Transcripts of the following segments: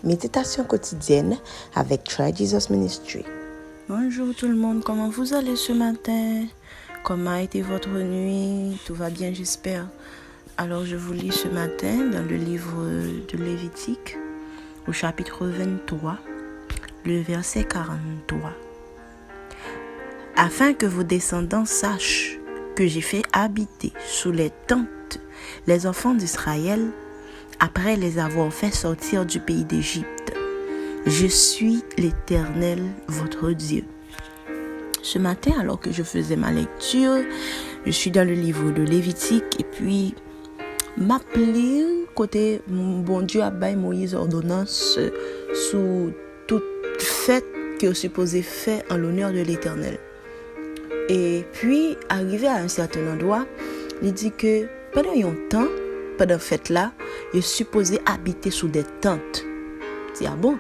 Méditation quotidienne avec Try Jesus Ministry. Bonjour tout le monde, comment vous allez ce matin? Comment a été votre nuit? Tout va bien, j'espère. Alors je vous lis ce matin dans le livre de Lévitique, au chapitre 23, le verset 43. Afin que vos descendants sachent que j'ai fait habiter sous les tentes les enfants d'Israël, après les avoir fait sortir du pays d'Égypte. Je suis l'Éternel, votre Dieu. Ce matin, alors que je faisais ma lecture, je suis dans le livre de Lévitique et puis m'appeler côté bon Dieu a baillé Moïse ordonnance sous toute fête que est supposé faire en l'honneur de l'Éternel. Et puis, arrivé à un certain endroit, il dit que pendant un temps, pendant la fête là, il est supposé habiter sous des tentes. Je dis, ah bon,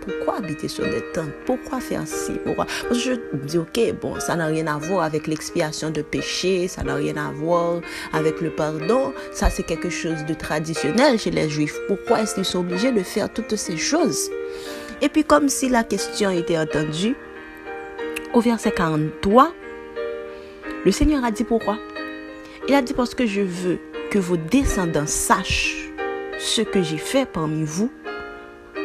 pourquoi habiter sur des tentes? Pourquoi faire ci? Pourquoi? Parce que je me dis, ok, bon, ça n'a rien à voir avec l'expiation de péché, ça n'a rien à voir avec le pardon. Ça, c'est quelque chose de traditionnel chez les Juifs. Pourquoi est-ce qu'ils sont obligés de faire toutes ces choses? Et puis, comme si la question était entendue, au verset 43, le Seigneur a dit pourquoi? Il a dit parce que je veux que vos descendants sachent ce que j'ai fait parmi vous.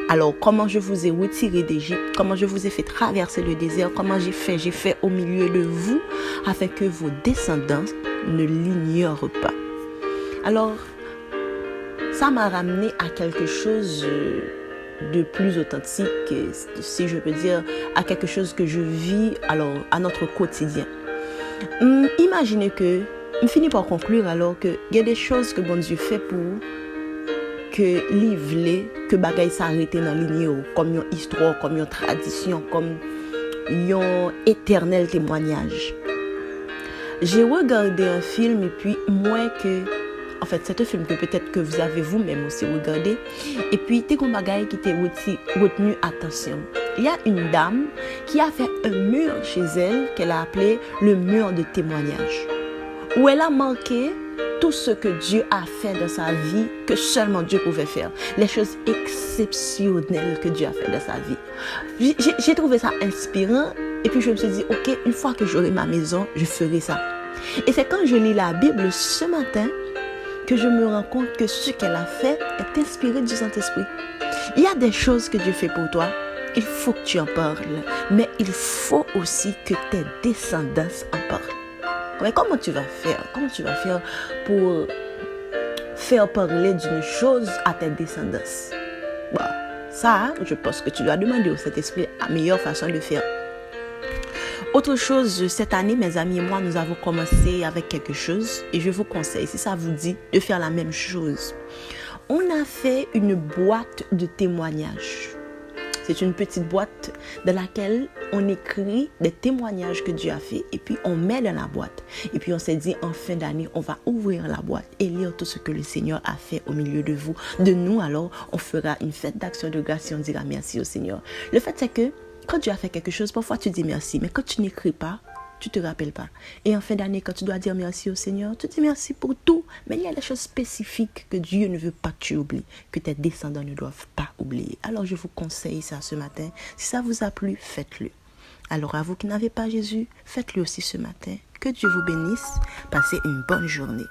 Alors, comment je vous ai retiré d'Égypte, comment je vous ai fait traverser le désert, comment j'ai fait au milieu de vous, afin que vos descendants ne l'ignorent pas. Alors, ça m'a ramené à quelque chose de plus authentique, si je peux dire, à quelque chose que je vis, alors, à notre quotidien. Imaginez que, je finis par conclure alors que il y a des choses que bon Dieu fait pour que livrer, que bagaille s'arrête dans l'igno, comme une histoire, comme une tradition, comme un éternel témoignage. J'ai regardé un film et puis en fait c'est un film que peut-être que vous avez vous-même aussi regardé et puis t'es comme bagaille qui t'est retenu attention. Il y a une dame qui a fait un mur chez elle qu'elle a appelé le mur de témoignage, où elle a marqué tout ce que Dieu a fait dans sa vie, que seulement Dieu pouvait faire. Les choses exceptionnelles que Dieu a fait dans sa vie. J'ai trouvé ça inspirant et puis je me suis dit, ok, une fois que j'aurai ma maison, je ferai ça. Et c'est quand je lis la Bible ce matin que je me rends compte que ce qu'elle a fait est inspiré du Saint-Esprit. Il y a des choses que Dieu fait pour toi. Il faut que tu en parles, mais il faut aussi que tes descendants en parlent. Mais comment tu vas faire? Comment tu vas faire pour faire parler d'une chose à tes descendants? Ça, je pense que tu dois demander au Saint-Esprit la meilleure façon de le faire. Autre chose, cette année, mes amis et moi, nous avons commencé avec quelque chose et je vous conseille, si ça vous dit, de faire la même chose. On a fait une boîte de témoignages. C'est une petite boîte dans laquelle on écrit des témoignages que Dieu a fait et puis on met dans la boîte. Et puis on s'est dit en fin d'année, on va ouvrir la boîte et lire tout ce que le Seigneur a fait au milieu de vous. De nous alors, on fera une fête d'action de grâce et on dira merci au Seigneur. Le fait c'est que quand Dieu a fait quelque chose, parfois tu dis merci, mais quand tu n'écris pas, tu ne te rappelles pas. Et en fin d'année, quand tu dois dire merci au Seigneur, tu dis merci pour tout. Mais il y a des choses spécifiques que Dieu ne veut pas que tu oublies, que tes descendants ne doivent pas oublier. Alors je vous conseille ça ce matin. Si ça vous a plu, faites-le. Alors à vous qui n'avez pas Jésus, faites-le aussi ce matin. Que Dieu vous bénisse. Passez une bonne journée.